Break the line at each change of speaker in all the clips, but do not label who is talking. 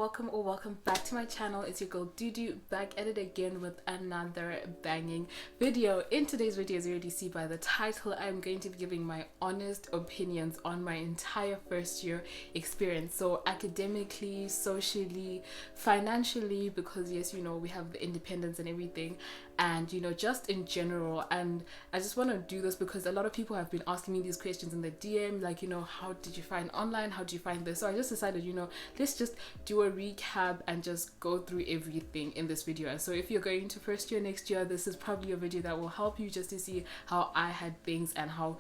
welcome back to my channel. It's your girl Dudu, back at it again with another banging video. In today's video, as you already see by the title, I'm going to be giving my honest opinions on my entire first year experience. So academically, socially, financially, because yes, you know, we have the independence and everything, and you know, just in general. And I just want to do this because a lot of people have been asking me these questions in the DM, like, you know, how did you find online, how did you find this? So I just decided, you know, let's just do a recap and just go through everything in this video. And so if you're going to first year next year, this is probably a video that will help you just to see how I had things and how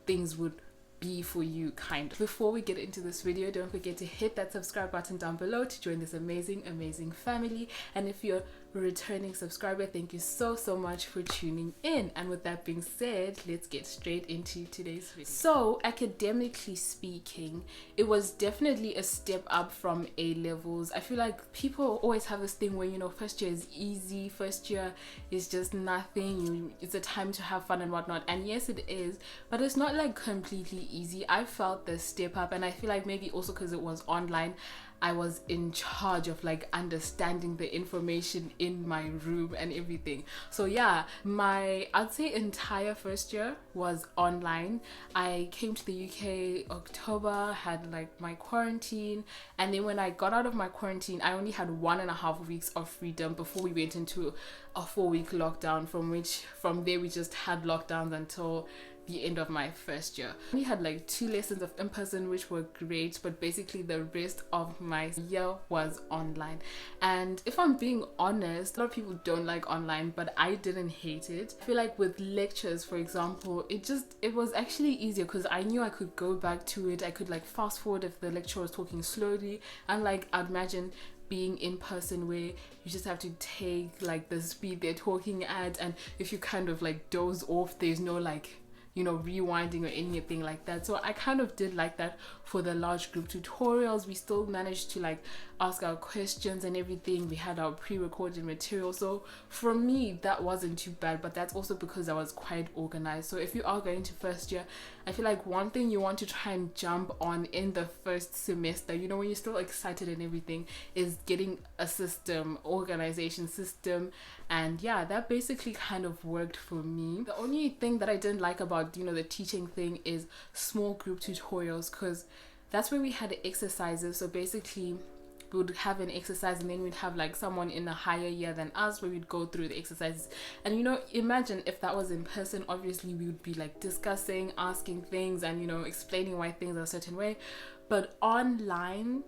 things would be for you, kind of. Before we get into this video, don't forget to hit that subscribe button down below to join this amazing family. And if you're a returning subscriber, thank you so much for tuning in. And with that being said, let's get straight into today's video. So academically speaking, it was definitely a step up from A levels. I feel like people always have this thing where, you know, first year is easy, first year is just nothing, it's a time to have fun and whatnot. And yes, it is, but it's not like completely easy. I felt the step up, and I feel like maybe also because it was online, I was in charge of like understanding the information in my room and everything. So yeah, I'd say entire first year was online. I came to the UK October, had like my quarantine, and then when I got out of my quarantine, I only had 1.5 weeks of freedom before we went into a 4-week lockdown, from there we just had lockdowns until the end of my first year. We had like 2 lessons of in-person, which were great, but basically the rest of my year was online. And if I'm being honest, a lot of people don't like online, but I didn't hate it. I feel like with lectures, for example, it was actually easier because I knew I could go back to it. I could like fast forward if the lecturer was talking slowly, and like I'd imagine being in person where you just have to take like the speed they're talking at, and if you kind of like doze off, there's no like, you know, rewinding or anything like that. So I kind of did like that for the large group tutorials. We still managed to like ask our questions and everything. We had our pre-recorded material. So for me, that wasn't too bad, but that's also because I was quite organized. So if you are going to first year, I feel like one thing you want to try and jump on in the first semester, you know, when you're still excited and everything, is getting a system, organization system. And yeah, that basically kind of worked for me. The only thing that I didn't like about, you know, the teaching thing is small group tutorials, because that's where we had exercises. So basically we would have an exercise, and then we'd have like someone in a higher year than us where we'd go through the exercises. And you know, imagine if that was in person, obviously we would be like discussing, asking things, and you know, explaining why things are a certain way. But online,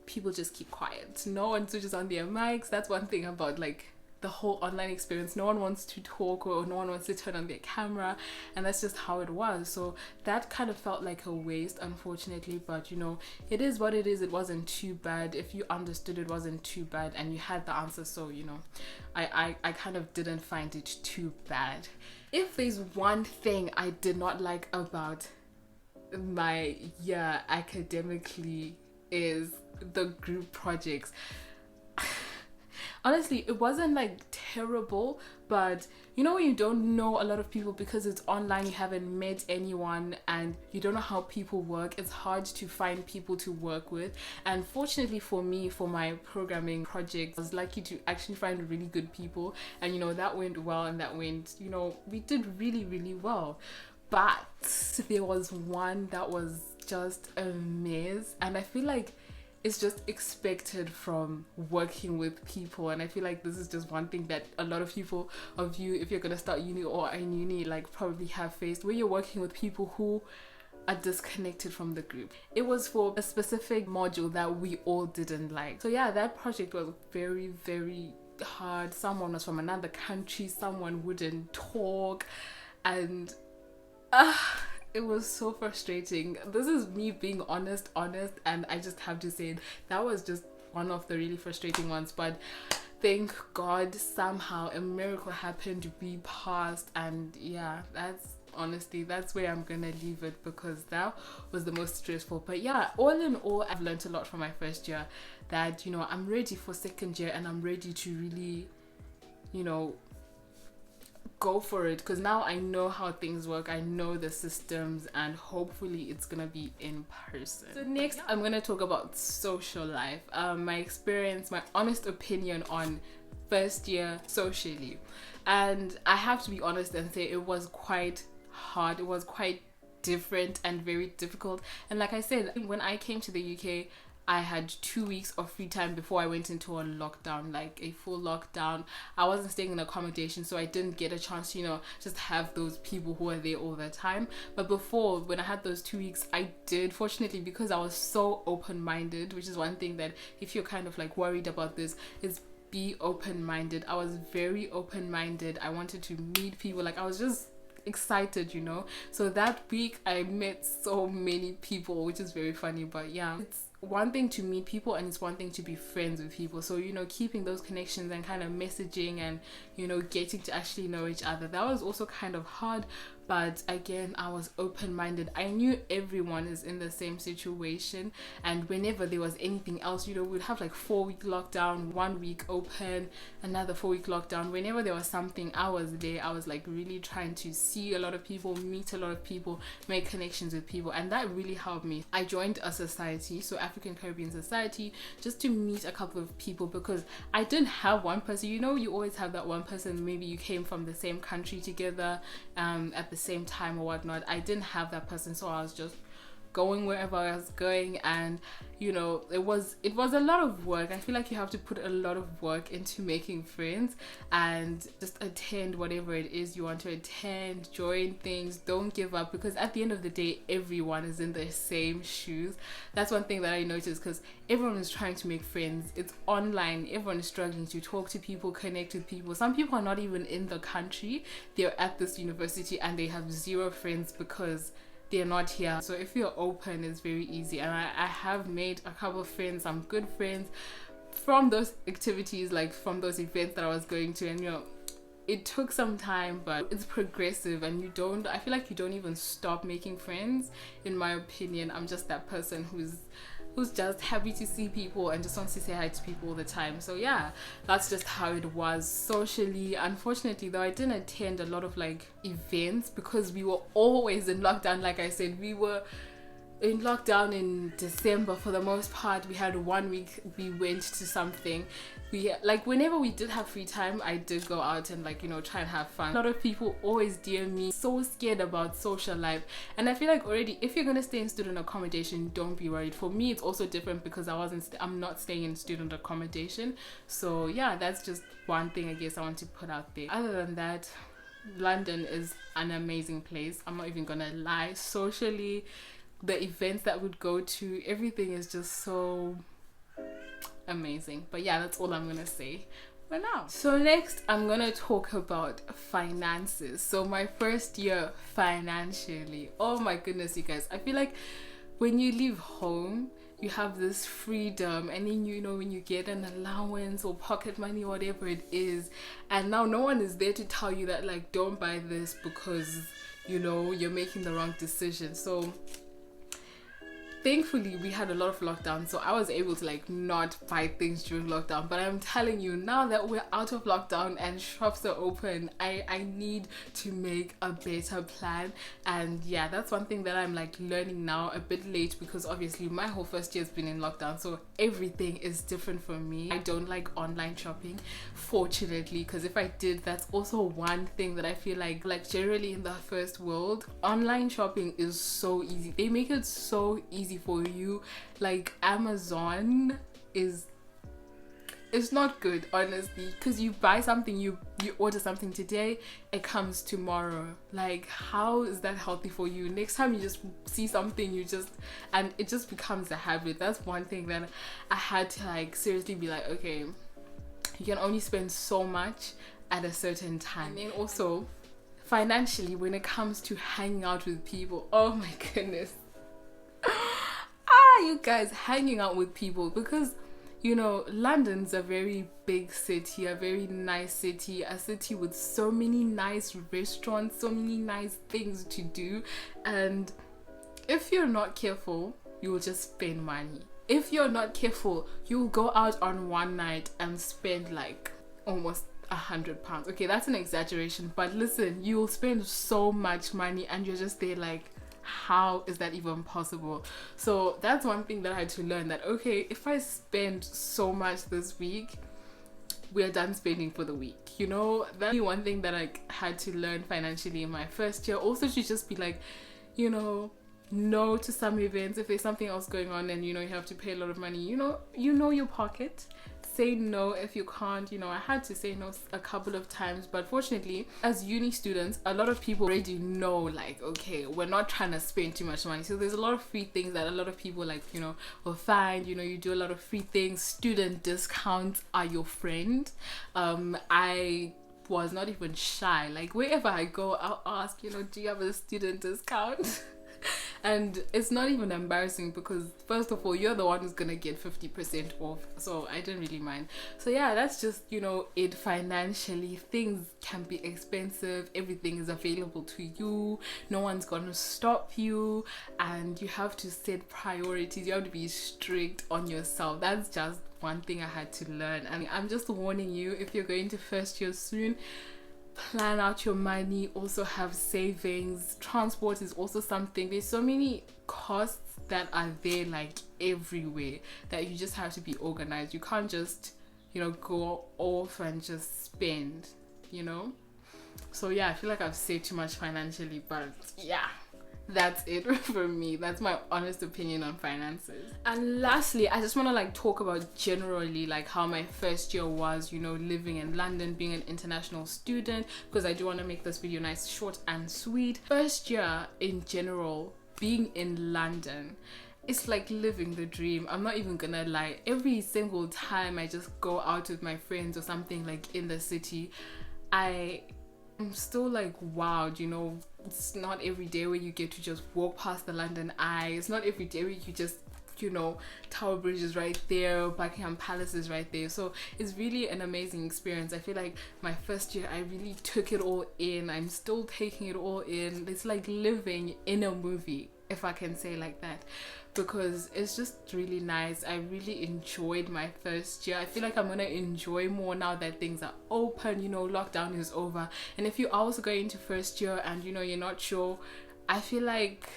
people just keep quiet. No one switches on their mics. That's one thing about like the whole online experience. No one wants to talk, or no one wants to turn on their camera, and that's just how it was. So that kind of felt like a waste, unfortunately, but you know, it is what it is. It wasn't too bad. If you understood, it wasn't too bad, and you had the answer. So you know, I kind of didn't find it too bad. If there's one thing I did not like about my year academically, is the group projects. Honestly, it wasn't like terrible, but you know, when you don't know a lot of people because it's online, you haven't met anyone, and you don't know how people work, it's hard to find people to work with. And fortunately for me, for my programming project, I was lucky to actually find really good people, and you know, that went well, and that went, you know, we did really well. But there was one that was just a mess, and I feel like it's just expected from working with people. And I feel like this is just one thing that a lot of people of you, if you're gonna start uni or in uni, like probably have faced, where you're working with people who are disconnected from the group. It was for a specific module that we all didn't like. So yeah, that project was very hard. Someone was from another country, someone wouldn't talk, and it was so frustrating. This is me being honest, and I just have to say that was just one of the really frustrating ones. But thank God, somehow a miracle happened. We passed, and yeah, that's where I'm gonna leave it, because that was the most stressful. But yeah, all in all, I've learned a lot from my first year, that you know, I'm ready for second year, and I'm ready to really, you know, go for it, because now I know how things work, I know the systems, and hopefully it's gonna be in person. So next I'm gonna talk about social life, my experience, my honest opinion on first year socially. And I have to be honest and say it was quite hard, it was quite different and very difficult. And like I said, when I came to the UK, I had 2 weeks of free time before I went into a lockdown, like a full lockdown. I wasn't staying in accommodation, so I didn't get a chance to, you know, just have those people who are there all the time. But before, when I had those 2 weeks, I did, fortunately, because I was so open-minded, which is one thing that if you're kind of like worried about this, is be open-minded. I was very open-minded. I wanted to meet people, like I was just excited, you know. So that week I met so many people, which is very funny. But yeah, it's one thing to meet people and it's one thing to be friends with people. So, you know, keeping those connections and kind of messaging and, you know, getting to actually know each other, that was also kind of hard. But again, I was open-minded. I knew everyone is in the same situation, and whenever there was anything else, you know, we'd have like 4-week lockdown, 1 week open, another 4-week lockdown. Whenever there was something, I was there. I was like really trying to see a lot of people, meet a lot of people, make connections with people, and that really helped me. I joined a society, so African Caribbean Society, just to meet a couple of people, because I didn't have one person. You know, you always have that one person, maybe you came from the same country together at the same time or whatnot. I didn't have that person, so I was just going wherever I was going, and you know, it was a lot of work. I feel like you have to put a lot of work into making friends, and just attend whatever it is you want to attend, join things, don't give up, because at the end of the day, everyone is in their same shoes. That's one thing that I noticed, because everyone is trying to make friends. It's online, everyone is struggling to talk to people, connect with people. Some people are not even in the country, they're at this university and they have zero friends because they're not here. So if you're open, it's very easy. And I have made a couple of friends, some good friends from those activities, like from those events that I was going to. And you know, it took some time, but it's progressive, and I feel like you don't even stop making friends, in my opinion. I'm just that person who's just happy to see people and just wants to say hi to people all the time. So yeah, that's just how it was socially. Unfortunately though, I didn't attend a lot of like events because we were always in lockdown. Like I said, we were in lockdown in December for the most part. We had 1 week we went to something. We like, whenever we did have free time, I did go out and like, you know, try and have fun. A lot of people always DM me, so scared about social life. And I feel like already, if you're gonna stay in student accommodation, don't be worried. For me, it's also different because I'm not staying in student accommodation. So yeah, that's just one thing I guess I want to put out there. Other than that, London is an amazing place. I'm not even gonna lie. Socially, the events that we'd go to, everything is just so amazing. But yeah, that's all I'm gonna say for now. So next, I'm gonna talk about finances. So my first year financially, oh my goodness, you guys, I feel like when you leave home, you have this freedom, and then, you know, when you get an allowance or pocket money or whatever it is, and now no one is there to tell you that like, don't buy this because, you know, you're making the wrong decision. So thankfully we had a lot of lockdown, so I was able to like not buy things during lockdown. But I'm telling you, now that we're out of lockdown and shops are open, I need to make a better plan. And yeah, that's one thing that I'm like learning now, a bit late, because obviously my whole first year has been in lockdown, so everything is different for me. I don't like online shopping, fortunately, because if I did, that's also one thing that I feel like generally in the first world, online shopping is so easy. They make it so easy for you. Like Amazon is, it's not good, honestly, because you buy something, you order something today, it comes tomorrow. Like, how is that healthy for you? Next time you just see something, and it just becomes a habit. That's one thing that I had to like seriously be like, okay, you can only spend so much at a certain time. And then also financially, when it comes to hanging out with people, oh my goodness, you guys, hanging out with people, because you know, London's a very big city, a very nice city, a city with so many nice restaurants, so many nice things to do. And if you're not careful, you'll just spend money. If you're not careful, you'll go out on one night and spend like almost £100. Okay, that's an exaggeration, but listen, you'll spend so much money and you're just there like, how is that even possible? So that's one thing that I had to learn, that okay, if I spend so much this week, we are done spending for the week, you know. That's one thing that I had to learn financially in my first year. Also to just be like, you know, no to some events. If there's something else going on and you know you have to pay a lot of money, you know your pocket, say no if you can't. You know, I had to say no a couple of times, but fortunately as uni students, a lot of people already know, like, okay, we're not trying to spend too much money. So there's a lot of free things that a lot of people, like, you know, will find. You know, you do a lot of free things. Student discounts are your friend. I was not even shy, like wherever I go I'll ask, you know, do you have a student discount? And it's not even embarrassing, because first of all, you're the one who's gonna get 50% off, so I didn't really mind. So yeah, that's just, you know, it financially. Things can be expensive, everything is available to you, no one's gonna stop you, and you have to set priorities. You have to be strict on yourself. That's just one thing I had to learn, and I'm just warning you, if you're going to first year soon, plan out your money. Also have savings. Transport is also something. There's so many costs that are there, like everywhere, that you just have to be organized. You can't just, you know, go off and just spend, you know. So yeah, I feel like I've saved too much financially, but yeah, that's it for me. That's my honest opinion on finances. And lastly, I just want to like talk about generally like how my first year was, you know, living in London, being an international student, because I do want to make this video nice, short and sweet. First year in general, being in London, it's like living the dream. I'm not even gonna lie. Every single time I just go out with my friends or something like in the city, I'm still like wowed, you know. It's not every day where you get to just walk past the London Eye. It's not every day where you just, you know, Tower Bridge is right there, Buckingham Palace is right there. So it's really an amazing experience. I feel like my first year I really took it all in. I'm still taking it all in. It's like living in a movie, if I can say like that, because it's just really nice. I really enjoyed my first year. I feel like I'm gonna enjoy more now that things are open, you know, lockdown is over. And if you're also going into first year and you know you're not sure, I feel like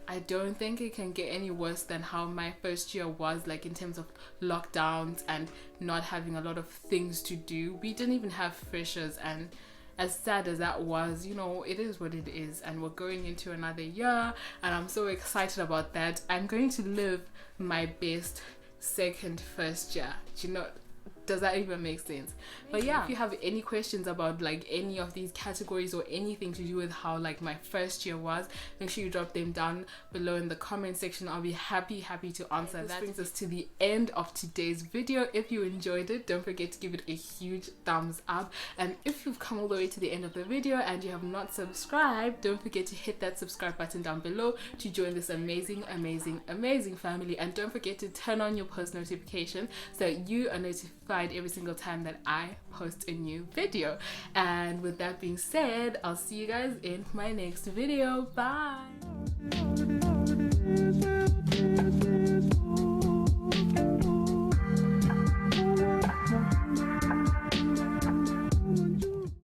I don't think it can get any worse than how my first year was, like in terms of lockdowns and not having a lot of things to do. We didn't even have freshers, and as sad as that was, you know, it is what it is, and we're going into another year and I'm so excited about that. I'm going to live my best second first year. Do you know, does that even make sense? But yeah, if you have any questions about like any of these categories or anything to do with how like my first year was, make sure you drop them down below in the comment section. I'll be happy to answer that. This brings us to the end of today's video. If you enjoyed it, don't forget to give it a huge thumbs up, and if you've come all the way to the end of the video and you have not subscribed, don't forget to hit that subscribe button down below to join this amazing family. And don't forget to turn on your post notification so that you are notified every single time that I post a new video. And with that being said, I'll see you guys in my next video. Bye.